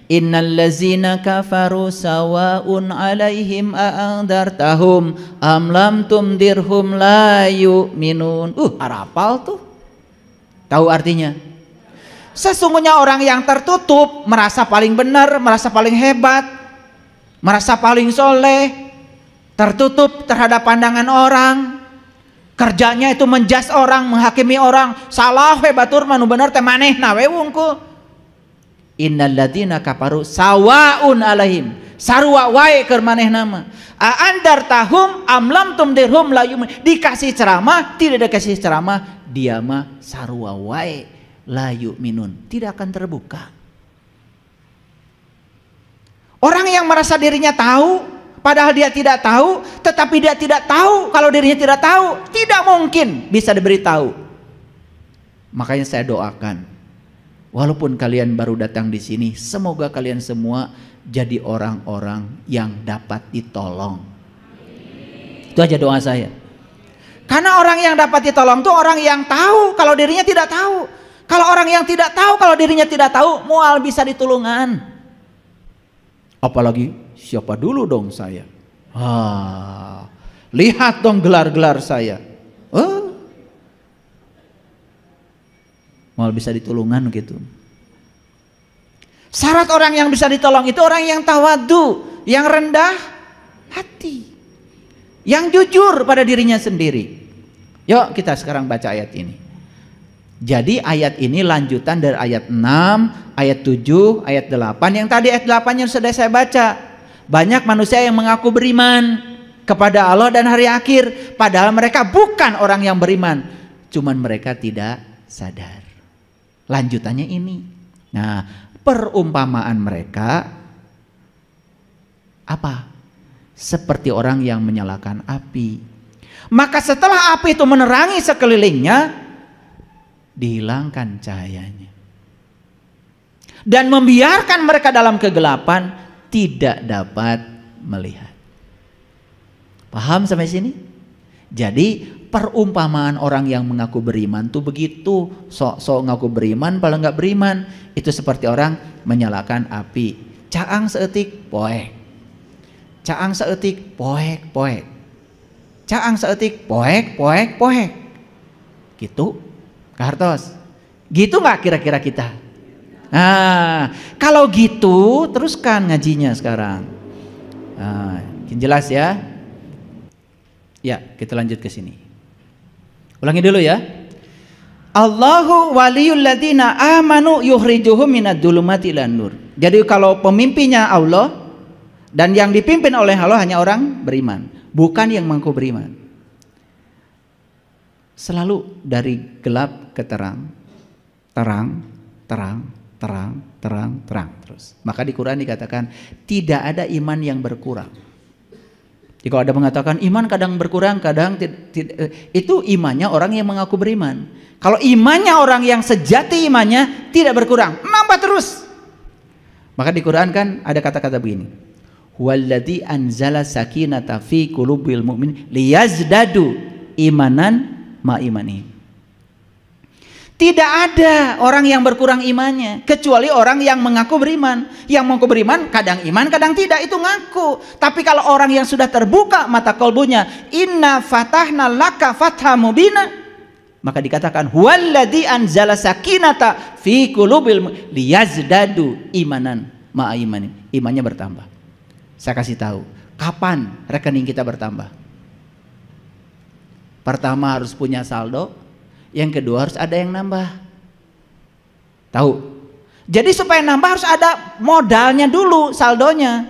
Innallazina kafaru sawa'un 'alaihim a'andartahum am lam tumdirhum la yu'minun. Arapal tuh. Tahu artinya? Sesungguhnya orang yang tertutup merasa paling benar, merasa paling hebat, merasa paling soleh, tertutup terhadap pandangan orang, kerjanya itu menjas orang, menghakimi orang, salah we batur manu bener teh manehna we wungkul. Innal ladzina kafaru sawaun alaihim, sarua wae keur manehna mah. Aandartahum am lam tumdirhum la yu'min. Dikasih ceramah, tidak dikasih ceramah, dia mah sarua wae la yu'minun, tidak akan terbuka. Orang yang merasa dirinya tahu padahal dia tidak tahu, tetapi dia tidak tahu kalau dirinya tidak tahu, tidak mungkin bisa diberitahu. Makanya saya doakan, walaupun kalian baru datang di sini, semoga kalian semua jadi orang-orang yang dapat ditolong. Itu aja doa saya. Karena orang yang dapat ditolong itu orang yang tahu kalau dirinya tidak tahu. Kalau orang yang tidak tahu kalau dirinya tidak tahu, mual bisa ditulungan. Apalagi siapa dulu dong saya? Lihat dong gelar-gelar saya. Mual bisa ditulungan gitu. Syarat orang yang bisa ditolong itu orang yang tawadu, yang rendah hati, yang jujur pada dirinya sendiri. Yuk kita sekarang baca ayat ini. Jadi ayat ini lanjutan dari ayat 6, ayat 7, ayat 8. Yang tadi ayat 8-nya sudah saya baca. Banyak manusia yang mengaku beriman kepada Allah dan hari akhir, padahal mereka bukan orang yang beriman, cuman mereka tidak sadar. Lanjutannya ini. Nah, perumpamaan mereka apa? Seperti orang yang menyalakan api. Maka setelah api itu menerangi sekelilingnya, dihilangkan cahayanya. Dan membiarkan mereka dalam kegelapan, tidak dapat melihat. Paham sampai sini? Jadi perumpamaan orang yang mengaku beriman tuh begitu, sok-sok ngaku beriman padahal nggak beriman. Itu seperti orang menyalakan api. Caang seetik poek, caang seetik poek poek, caang seetik poek poek poek. Gitu, Kartos. Gitu nggak kira-kira kita? Nah, kalau gitu teruskan ngajinya sekarang. Nah, jelas ya? Ya, kita lanjut ke sini. Ulangi dulu ya. Allahu waliyul ladzina amanu yukhrijuhum minadz dzulumati ilan nur. Jadi kalau pemimpinnya Allah dan yang dipimpin oleh Allah hanya orang beriman, bukan yang mengaku beriman. Selalu dari gelap ke terang, terang, terang, terang, terang, terang terus. Maka di Quran dikatakan tidak ada iman yang berkurang. Jika ada mengatakan iman kadang berkurang, kadang itu imannya orang yang mengaku beriman. Kalau imannya orang yang sejati imannya tidak berkurang, nambah terus. Maka di Quran kan ada kata-kata begini. Huwallazi anzala sakinata fi qulubil mu'min liyazdadu imanan ma imanihim. Tidak ada orang yang berkurang imannya kecuali orang yang mengaku beriman. Yang mengaku beriman kadang iman kadang tidak, itu ngaku. Tapi kalau orang yang sudah terbuka mata kolbunya, inna fatahna laka fatha mubina, maka dikatakan huwallazi anzala sakinata fi qulubil liyazdadu imanan ma imanin. Imannya bertambah. Saya kasih tahu kapan rekening kita bertambah. Pertama harus punya saldo, yang kedua harus ada yang nambah. Tahu? Jadi supaya nambah harus ada modalnya dulu, saldonya.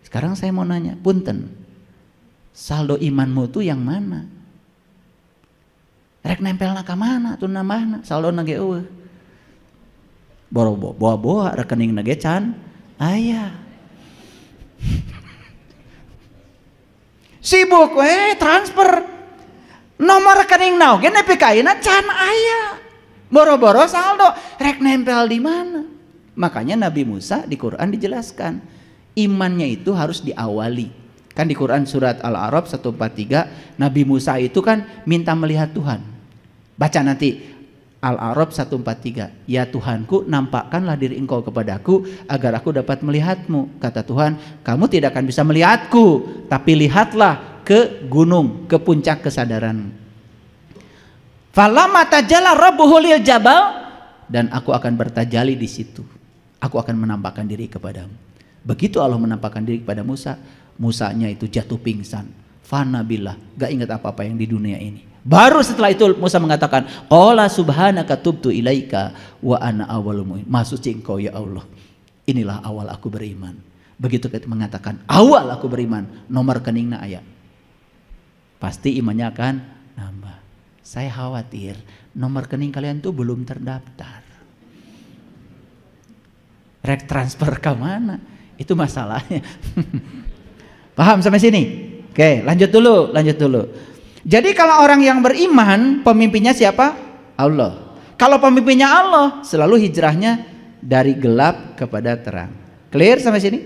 Sekarang saya mau nanya, punten, saldo imanmu tuh yang mana? Rek nempel ka mana tuh nambahna? Saldo nage eueuh. Boa rekening nage can aya. Sibuk transfer nomor rekening naon ge nepi ka ayeuna can aya. Boro-boro saldo rek nempel di mana? Makanya Nabi Musa di Quran dijelaskan imannya itu harus diawali. Kan di Quran surat Al-A'raf 143 Nabi Musa itu kan minta melihat Tuhan. Baca nanti Al-A'raf 143. Ya Tuhanku, nampakkanlah diri Engkau kepadaku agar aku dapat melihatmu. Kata Tuhan, kamu tidak akan bisa melihatku, tapi lihatlah ke gunung, ke puncak kesadaran. Falamma tajalla rabbuhu lil jabal, dan aku akan bertajali di situ. Aku akan menampakkan diri kepadamu. Begitu Allah menampakkan diri kepada Musa, Musanya itu jatuh pingsan. Fana billah, gak ingat apa-apa yang di dunia ini. Baru setelah itu Musa mengatakan, qala subhanaka tubtu ilaika wa ana awwalul mu'minin. Maha suci Engkau ya Allah, inilah awal aku beriman. Begitu kita mengatakan awal aku beriman, nomor keningna aya, pasti imannya akan nambah. Saya khawatir nomor kening kalian tuh belum terdaftar. Rek transfer ke mana? Itu masalahnya. Paham sampai sini? Oke, lanjut dulu. Jadi kalau orang yang beriman, pemimpinnya siapa? Allah. Kalau pemimpinnya Allah, selalu hijrahnya dari gelap kepada terang. Clear sampai sini?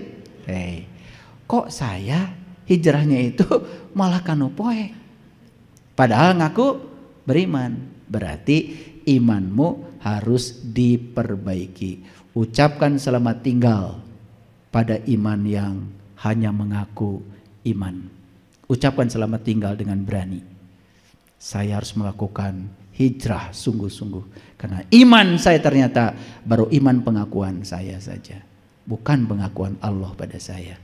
Kok saya hijrahnya itu malah kanu poek? Padahal ngaku beriman. Berarti imanmu harus diperbaiki. Ucapkan selamat tinggal pada iman yang hanya mengaku iman. Ucapkan selamat tinggal dengan berani. Saya harus melakukan hijrah sungguh-sungguh. Karena iman saya ternyata baru iman pengakuan saya saja. Bukan pengakuan Allah pada saya.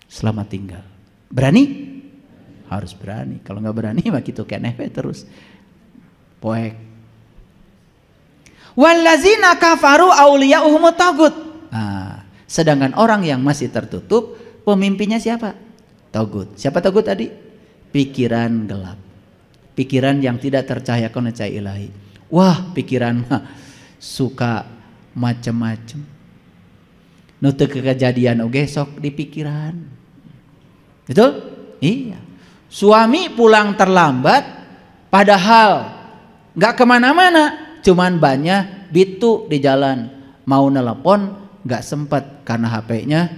Selamat tinggal. Berani? Harus berani. Kalau nggak berani mah gitu keneh terus. Poek. Wallazina kafaru auliya'uhumut tagut. Nah, sedangkan orang yang masih tertutup, pemimpinnya siapa? Tagut. Siapa tagut tadi? Pikiran gelap. Pikiran yang tidak tercahayakan oleh cahaya ilahi. Wah, pikiran mah suka macem-macem. Nutu kejadian oge sok di pikiran. Betul? Iya. Suami pulang terlambat, padahal nggak kemana-mana, cuman banyak bitu di jalan. Mau nelpon nggak sempat karena HP-nya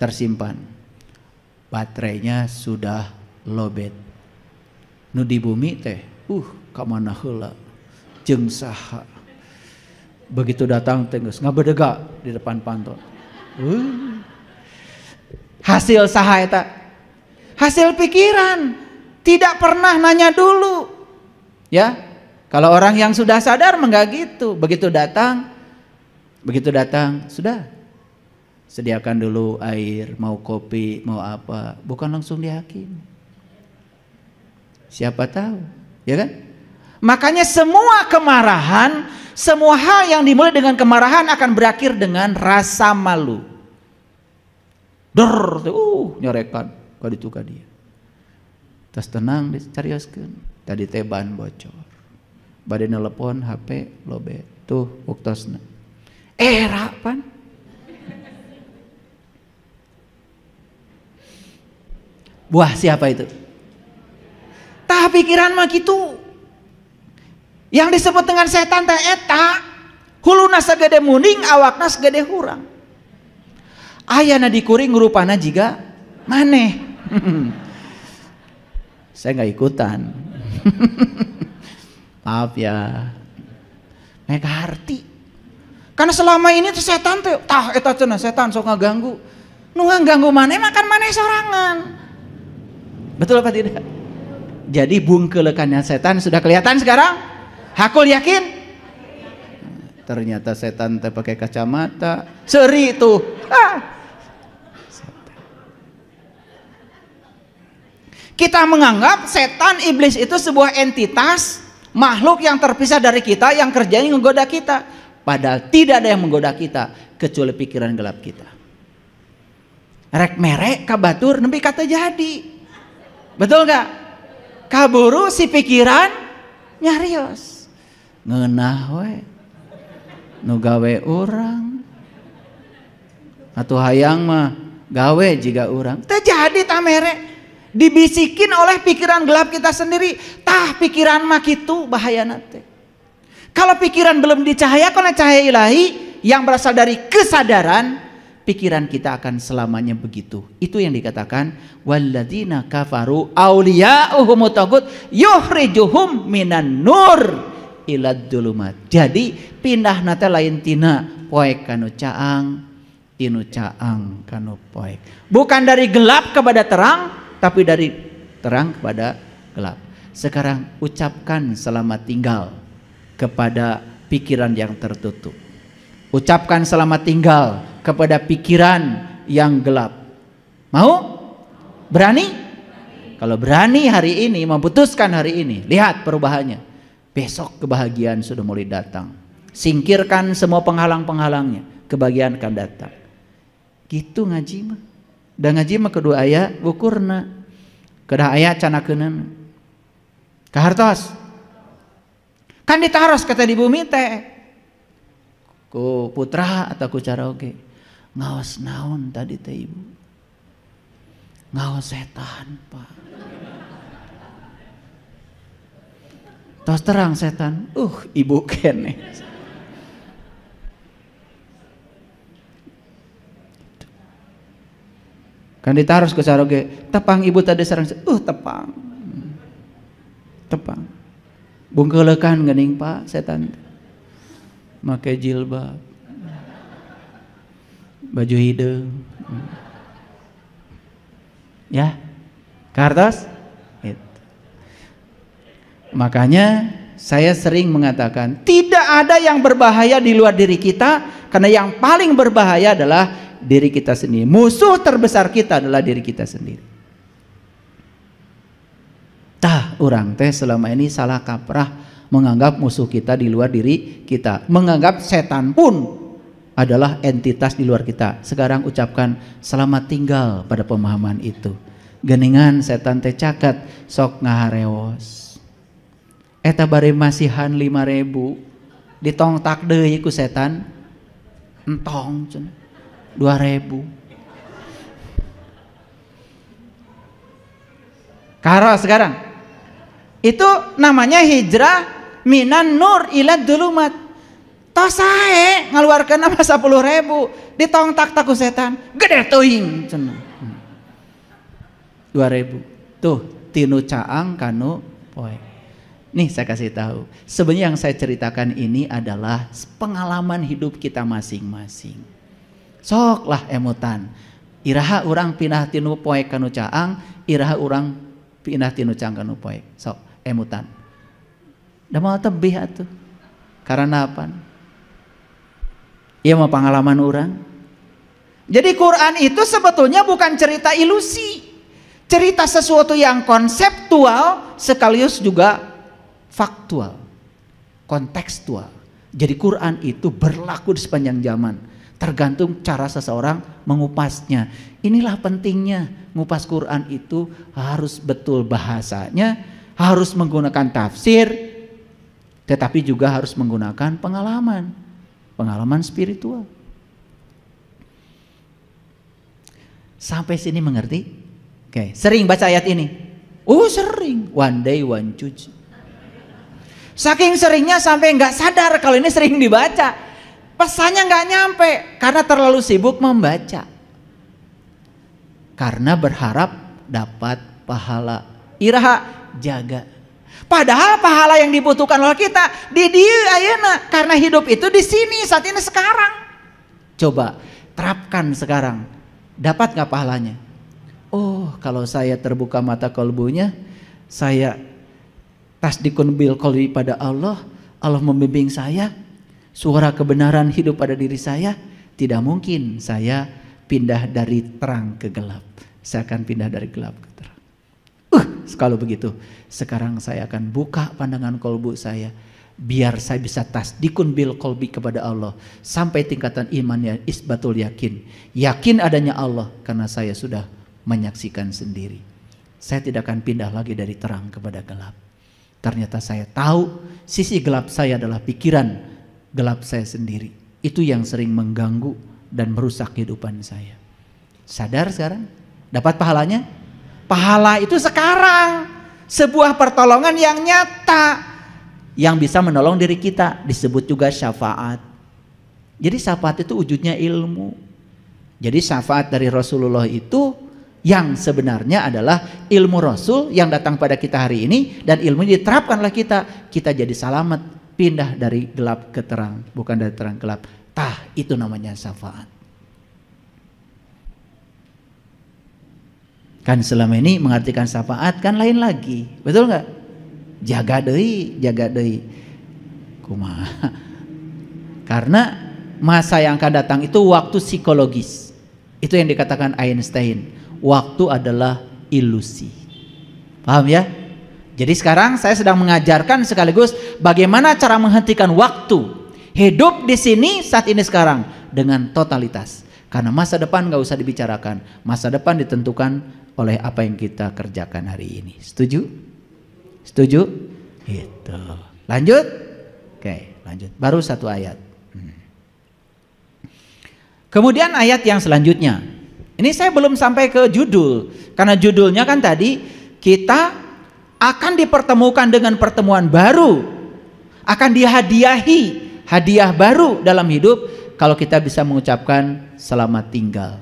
tersimpan. Baterainya sudah lobet. Nu di bumi teh, kamana heula jeung saha. Begitu datang teh geus ngabedega di depan panto. Hasil saha eta? Hasil pikiran. Tidak pernah nanya dulu. Ya. Kalau orang yang sudah sadar enggak gitu. Begitu datang sudah. Sediakan dulu air, mau kopi, mau apa, bukan langsung dihakim. Siapa tahu, ya kan? Makanya semua kemarahan, semua hal yang dimulai dengan kemarahan akan berakhir dengan rasa malu. Nyorekan ka ditu ka dia. Terus tenang dicarioskeun. Tadi teh ban bocor. Bade nelpon HP lobet. Tuh waktosna. Pan. Buah siapa itu? Tah pikiran mah gitu. Yang disebut dengan setan teh eta, huluna sagede muning, awakna sagede hurang. Ayana dikuring rupana jiga maneh. Saya nggak ikutan. Maaf ya. Mega arti. Karena selama ini tuh setan teh, tah eta cenah setan sok ngaganggu. Nu ngaganggu maneh makan maneh sorangan. Betul apa tidak? Jadi bungkelekannya setan sudah kelihatan sekarang? Hakul yakin? Ternyata setan teh pakai kacamata, seri tuh. Kita menganggap setan iblis itu sebuah entitas makhluk yang terpisah dari kita yang kerjanya menggoda kita. Padahal tidak ada yang menggoda kita kecuali pikiran gelap kita. Rek merek kabatur nembi kata jadi. Betul gak? Kaburu si pikiran nyarios. Ngeunah we. Nu gawe urang. Atuh hayang mah gawe jiga urang. Teu jadi tah mere. Dibisikin oleh pikiran gelap kita sendiri. Tah pikiran mah kitu bahayana teh. Kalau pikiran belum dicahayakan oleh cahaya ilahi yang berasal dari kesadaran, pikiran kita akan selamanya begitu. Itu yang dikatakan walladzina kafaru auliya'uhumut tagut yukhrijuhum minan nur ilad dulumat. Jadi pindah nate lain tina poek kanu caang, tinu caang kanu poek. Bukan dari gelap kepada terang, tapi dari terang kepada gelap. Sekarang ucapkan selamat tinggal kepada pikiran yang tertutup. Ucapkan selamat tinggal kepada pikiran yang gelap. Mau? Berani? Kalau berani hari ini, memutuskan hari ini, lihat perubahannya. Besok kebahagiaan sudah mulai datang. Singkirkan semua penghalang-penghalangnya, kebahagiaan akan datang. Gitu ngaji mah. Dan ngaji mah kedua ayat bukurna. Kedah ayat canakeunana. Kahartos. Kan ditaros kata di bumi teh. Ku putra atau ku cara oge. Ngaos naon tadi teh ibu? Ngaos setan, Pak. Tos terang setan. Ibu kene. Kan ditaros ku cara oge. Tepang ibu tadi sareng tepang. Tepang. Bungkeulekan geuning Pak setan. Make jilbab. Baju hideung. Ya. Kartos? Itu. Makanya saya sering mengatakan tidak ada yang berbahaya di luar diri kita, karena yang paling berbahaya adalah diri kita sendiri. Musuh terbesar kita adalah diri kita sendiri. Orang teh selama ini salah kaprah menganggap musuh kita di luar diri kita, menganggap setan pun adalah entitas di luar kita. Sekarang ucapkan selamat tinggal pada pemahaman itu. Geningan setan teh caket sok ngahareos. Eta bari masihan 5.000 ditongtak deui ku setan entong 2.000. Karo sekarang itu namanya hijrah minan nur ila dulumat. Tos sae ngaluarkeun nama 10.000 ditongtak taku setan gede teuing cenah. 2.000 tuh tinu caang kanu poe. Nih saya kasih tahu, sebenarnya yang saya ceritakan ini adalah pengalaman hidup kita masing-masing. Sok lah emutan. Iraha urang pindah tinu poe kanu caang, iraha urang pindah tinu caang kanu poe. Sok emutan. Da mau tebih atuh. Karena apa? Ieu mah pengalaman orang. Jadi Quran itu sebetulnya bukan cerita ilusi. Cerita sesuatu yang konseptual sekaligus juga faktual, kontekstual. Jadi Quran itu berlaku di sepanjang zaman, tergantung cara seseorang mengupasnya. Inilah pentingnya ngupas Quran itu harus betul bahasanya, harus menggunakan tafsir, tetapi juga harus menggunakan pengalaman spiritual. Sampai sini mengerti? Oke, sering baca ayat ini? Sering, one day one judge. Saking seringnya sampai nggak sadar kalau ini sering dibaca. Pesannya nggak nyampe karena terlalu sibuk membaca. Karena berharap dapat pahala. Iraha jaga. Padahal pahala yang dibutuhkan oleh kita di dieu ayeuna, karena hidup itu di sini saat ini sekarang. Coba terapkan sekarang. Dapat nggak pahalanya? Kalau saya terbuka mata kolbunya, saya tasdikun bil qalbi pada Allah, Allah membimbing saya, suara kebenaran hidup pada diri saya, tidak mungkin saya pindah dari terang ke gelap. Saya akan pindah dari gelap ke terang. Kalau begitu, sekarang saya akan buka pandangan kolbu saya, biar saya bisa tasdikun bil qalbi kepada Allah sampai tingkatan iman yang isbatul yakin. Yakin adanya Allah karena saya sudah menyaksikan sendiri. Saya tidak akan pindah lagi dari terang kepada gelap. Ternyata saya tahu sisi gelap saya adalah pikiran gelap saya sendiri. Itu yang sering mengganggu dan merusak kehidupan saya. Sadar sekarang? Dapat pahalanya? Pahala itu sekarang sebuah pertolongan yang nyata yang bisa menolong diri kita, disebut juga syafaat. Jadi syafaat itu wujudnya ilmu. Jadi syafaat dari Rasulullah itu yang sebenarnya adalah ilmu Rasul yang datang pada kita hari ini, dan ilmu diterapkan oleh kita jadi selamat pindah dari gelap ke terang, bukan dari terang ke gelap. Itu namanya syafaat. Kan selama ini mengartikan syafaat kan lain lagi, betul nggak? Jaga deui. Kumaha? Karena masa yang akan datang itu waktu psikologis. Itu yang dikatakan Einstein. Waktu adalah ilusi. Paham ya? Jadi sekarang saya sedang mengajarkan sekaligus bagaimana cara menghentikan waktu. Hidup di sini saat ini sekarang dengan totalitas. Karena masa depan nggak usah dibicarakan. Masa depan ditentukan oleh apa yang kita kerjakan hari ini. Setuju? Setuju? Itu. Lanjut? Oke, lanjut. Baru satu ayat. Kemudian ayat yang selanjutnya. Ini saya belum sampai ke judul. Karena judulnya kan tadi kita akan dipertemukan dengan pertemuan baru. Akan dihadiahi hadiah baru dalam hidup kalau kita bisa mengucapkan selamat tinggal.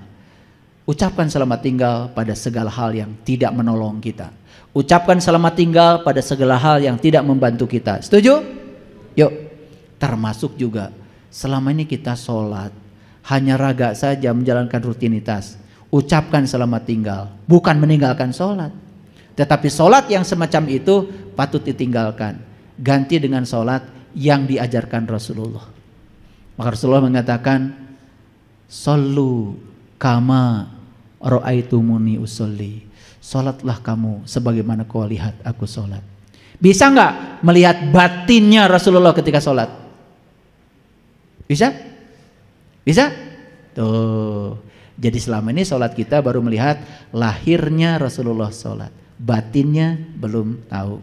Ucapkan selamat tinggal pada segala hal yang tidak menolong kita. Ucapkan selamat tinggal pada segala hal yang tidak membantu kita. Setuju? Yuk. Termasuk juga selama ini kita sholat hanya raga saja menjalankan rutinitas. Ucapkan selamat tinggal, bukan meninggalkan sholat. Tetapi sholat yang semacam itu patut ditinggalkan. Ganti dengan sholat yang diajarkan Rasulullah. Maka Rasulullah mengatakan, "Shollu kama ra'aitumuni usolli." Sholatlah kamu sebagaimana kau lihat aku sholat. Bisa nggak melihat batinnya Rasulullah ketika sholat? Bisa? Bisa? Tuh. Jadi selama ini sholat kita baru melihat lahirnya Rasulullah sholat. Batinnya belum tahu.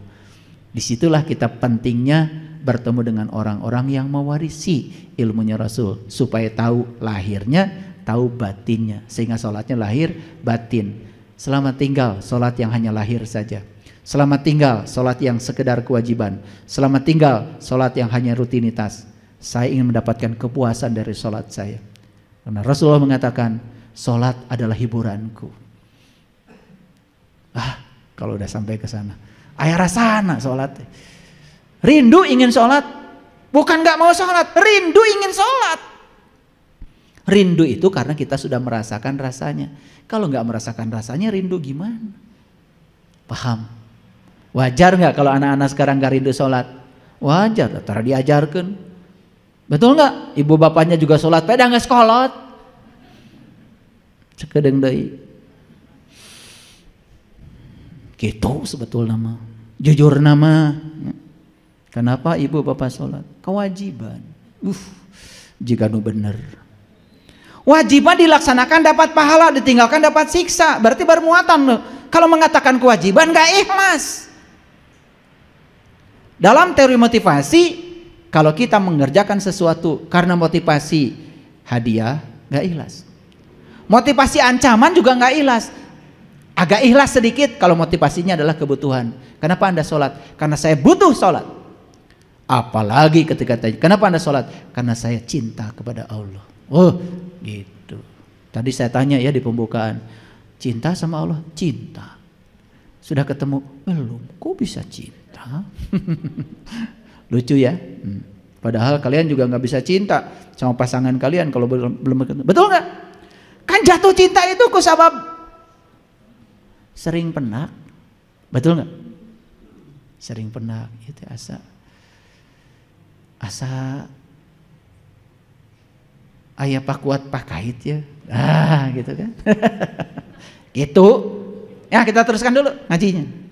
Disitulah kita pentingnya bertemu dengan orang-orang yang mewarisi ilmunya Rasul. Supaya tahu lahirnya, tahu batinnya. Sehingga sholatnya lahir batin. Selamat tinggal sholat yang hanya lahir saja. Selamat tinggal sholat yang sekedar kewajiban. Selamat tinggal sholat yang hanya rutinitas. Saya ingin mendapatkan kepuasan dari sholat saya. Karena Rasulullah mengatakan, sholat adalah hiburanku. Kalau udah sampai ke sana, ayah rasana sholat. Rindu ingin sholat, bukan gak mau sholat, rindu ingin sholat. Rindu itu karena kita sudah merasakan rasanya. Kalau gak merasakan rasanya, rindu gimana? Paham? Wajar gak kalau anak-anak sekarang gak rindu sholat? Wajar, tara diajarkan. Betul nggak? Ibu bapaknya juga sholat, pada nggak sekolot. Sekedeng deui. Gitu sebetulnya mah. Jujur nama. Kenapa ibu bapak sholat? Kewajiban. Jika nu bener. Wajiban dilaksanakan dapat pahala, ditinggalkan dapat siksa. Berarti bermuatan loh. Kalau mengatakan kewajiban nggak ikhlas. Dalam teori motivasi, kalau kita mengerjakan sesuatu karena motivasi hadiah, gak ikhlas. Motivasi ancaman juga gak ikhlas. Agak ikhlas sedikit kalau motivasinya adalah kebutuhan. Kenapa Anda sholat? Karena saya butuh sholat. Apalagi ketika tanya, kenapa Anda sholat? Karena saya cinta kepada Allah. Oh gitu. Tadi saya tanya ya di pembukaan, cinta sama Allah? Cinta. Sudah ketemu? Belum. Kok bisa cinta? Lucu ya. Padahal kalian juga nggak bisa cinta sama pasangan kalian kalau belum ketemu. Betul nggak? Kan jatuh cinta itu kusabab sering penak. Betul nggak? Sering penak itu asa ayah pak kuat pak kait ya. Gitu kan. Gitu. Ya kita teruskan dulu ngajinya.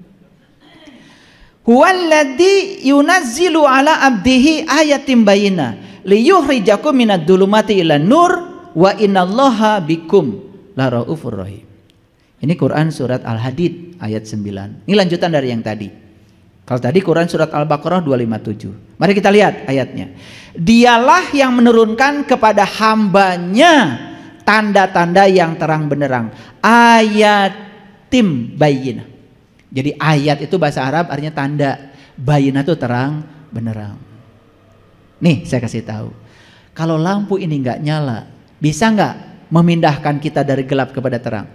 Huwallazi yunazzilu ala abdihi ayatin bayyinah liyukhrijakum minadh dhulumati ilan nur wa innallaha bikum laraufur rahim. Ini Quran surat Al-Hadid ayat 9. Ini lanjutan dari yang tadi. Kalau tadi Quran surat Al-Baqarah 257. Mari kita lihat ayatnya. Dialah yang menurunkan kepada hambanya tanda-tanda yang terang benderang. Ayatim bayyinah. Jadi ayat itu bahasa Arab artinya tanda. Bayyinah itu terang benderang. Nih saya kasih tahu. Kalau lampu ini nggak nyala, bisa nggak memindahkan kita dari gelap kepada terang?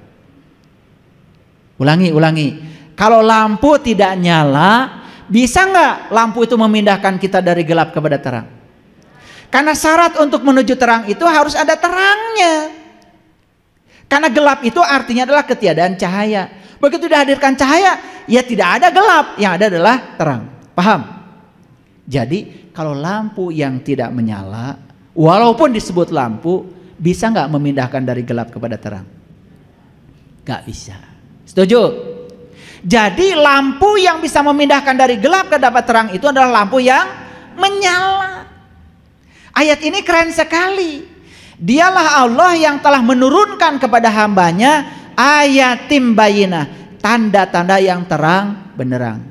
Ulangi. Kalau lampu tidak nyala, Bisa nggak lampu itu memindahkan kita dari gelap kepada terang? Karena syarat untuk menuju terang itu harus ada terangnya. Karena gelap itu artinya adalah ketiadaan cahaya. Begitu dihadirkan cahaya, ya tidak ada gelap, yang ada adalah terang. Paham? Jadi kalau lampu yang tidak menyala, walaupun disebut lampu, bisa nggak memindahkan dari gelap kepada terang? Nggak bisa. Setuju? Jadi lampu yang bisa memindahkan dari gelap ke dapat terang itu adalah lampu yang menyala. Ayat ini keren sekali. Dialah Allah yang telah menurunkan kepada hambanya ayatim bayinah, tanda-tanda yang terang benderang.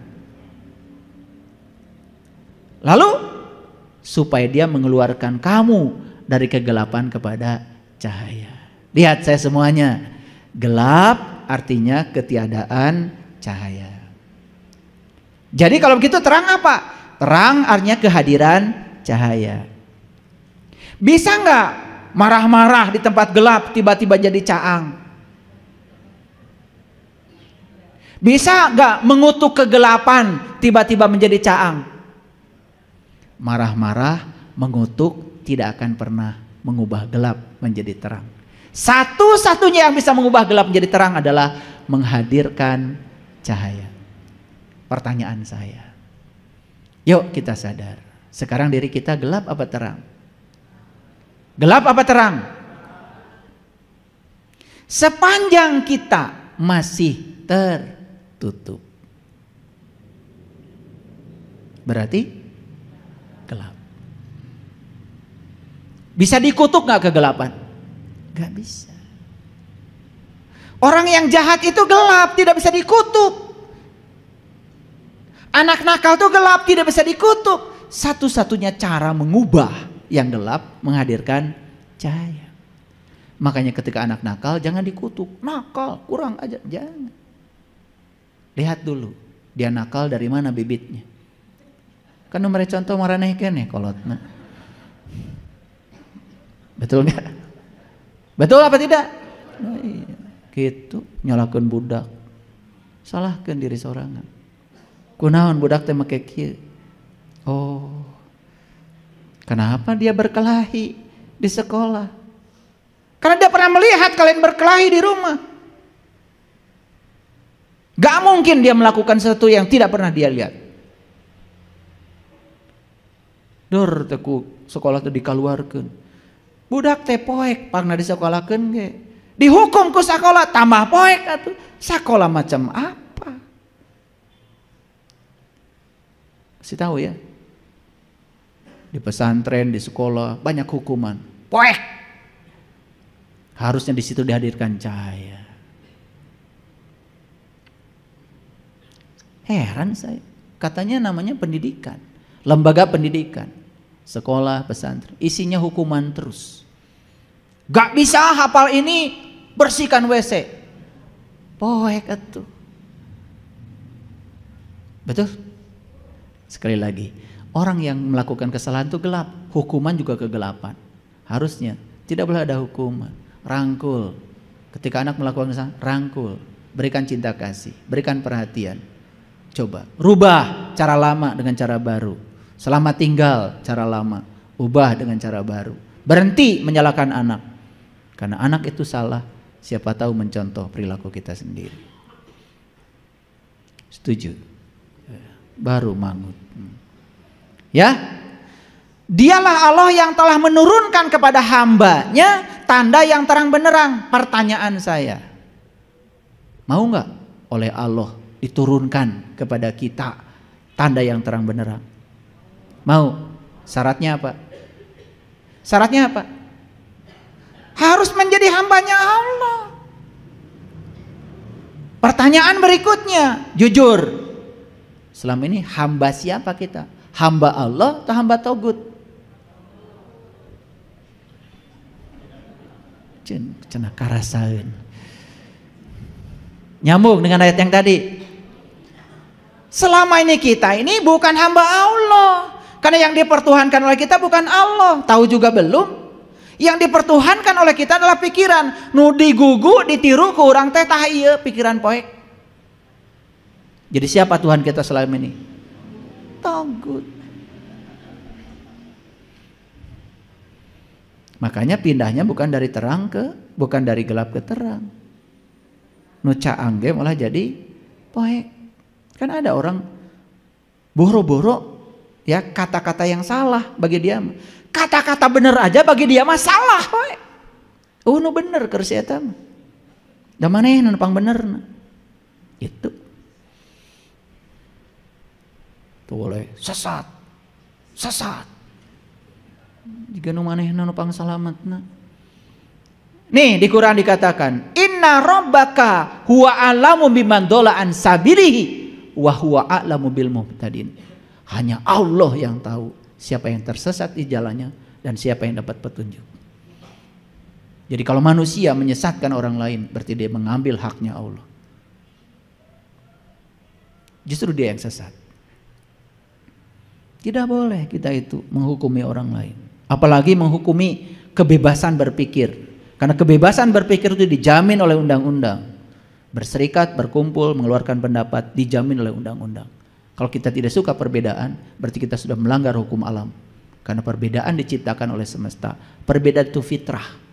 Lalu supaya dia mengeluarkan kamu dari kegelapan kepada cahaya. Lihat saya semuanya. Gelap artinya ketiadaan cahaya. Jadi kalau begitu terang apa? Terang artinya kehadiran cahaya. Bisa nggak marah-marah di tempat gelap tiba-tiba jadi caang? Bisa nggak mengutuk kegelapan tiba-tiba menjadi caang? Marah-marah, mengutuk tidak akan pernah mengubah gelap menjadi terang. Satu-satunya yang bisa mengubah gelap menjadi terang adalah menghadirkan cahaya. Pertanyaan saya, yuk kita sadar, sekarang diri kita gelap apa terang? Gelap apa terang? Sepanjang kita masih tertutup, berarti gelap. Bisa dikutuk gak kegelapan? Gak bisa. Orang yang jahat itu gelap, tidak bisa dikutuk. Anak nakal itu gelap, tidak bisa dikutuk. Satu-satunya cara mengubah yang gelap menghadirkan cahaya. Makanya ketika anak nakal jangan dikutuk. Nakal, kurang aja, jangan. Lihat dulu, dia nakal dari mana bibitnya. Kan nomor contoh maranehkeun ya kolotna. Betul nggak? Betul apa tidak? Nah, iya. Gitu nyalakeun budak. Salahkeun diri sorangan. Kunaon budak teh make kieu? Oh. Kenapa dia berkelahi di sekolah? Karena dia pernah melihat kalian berkelahi di rumah. Gak mungkin dia melakukan sesuatu yang tidak pernah dia lihat. Dur teku sekolah itu dikaluarkeun. Budak teh poek pangna disekolahkeun ge. Dihukum ku sekolah tambah poek atuh. Sekolah macam apa? Kasih tahu ya. Di pesantren, di sekolah banyak hukuman. Poek. Harusnya di situ dihadirkan cahaya. Heran saya. Katanya namanya pendidikan. Lembaga pendidikan. Sekolah, pesantren, isinya hukuman terus. Gak bisa hafal ini, bersihkan WC. Poek atuh. Betul? Sekali lagi, orang yang melakukan kesalahan itu gelap, hukuman juga kegelapan. Harusnya tidak boleh ada hukuman. Rangkul. Ketika anak melakukan kesalahan, rangkul, berikan cinta kasih, berikan perhatian. Coba rubah cara lama dengan cara baru. Selamat tinggal cara lama, ubah dengan cara baru. Berhenti menyalahkan anak. Karena anak itu salah, siapa tahu mencontoh perilaku kita sendiri. Setuju? Baru mangut. Ya? Dialah Allah yang telah menurunkan kepada hambanya tanda yang terang benderang. Pertanyaan saya, mau nggak oleh Allah diturunkan kepada kita tanda yang terang benderang? Mau? Syaratnya apa? Syaratnya apa? Harus menjadi hambanya Allah. Pertanyaan berikutnya, jujur, selama ini hamba siapa kita? Hamba Allah atau hamba togut? Cenah karasaeun. Nyambung dengan ayat yang tadi. Selama ini kita ini bukan hamba Allah. Karena yang dipertuhankan oleh kita bukan Allah. Tahu juga belum? Yang dipertuhankan oleh kita adalah pikiran. Nu digugu, ditiru ke orang teh tah ieu pikiran poek. Jadi siapa Tuhan kita selama ini? tagut. Makanya pindahnya bukan dari bukan dari gelap ke terang. Nuca angge malah jadi poek. Kan ada orang boro-boro ya kata-kata yang salah bagi dia. Kata-kata bener aja bagi dia mah salah poek. Nu bener keur si eta mah. Da maneh nu pang benerna. Itu. Tuh boleh sesat. Jika nu manehna nu pang salametna. Nih di Quran dikatakan, "Inna rabbaka huwa a'lamu biman dhalla an sabilihi wa huwa a'lamu bil muhtadin." Hanya Allah yang tahu siapa yang tersesat di jalannya dan siapa yang dapat petunjuk. Jadi kalau manusia menyesatkan orang lain, berarti dia mengambil haknya Allah. Justru dia yang sesat. Tidak boleh kita itu menghukumi orang lain. Apalagi menghukumi kebebasan berpikir. Karena kebebasan berpikir itu dijamin oleh undang-undang. Berserikat, berkumpul, mengeluarkan pendapat dijamin oleh undang-undang. Kalau kita tidak suka perbedaan, berarti kita sudah melanggar hukum alam. Karena perbedaan diciptakan oleh semesta. Perbedaan itu fitrah.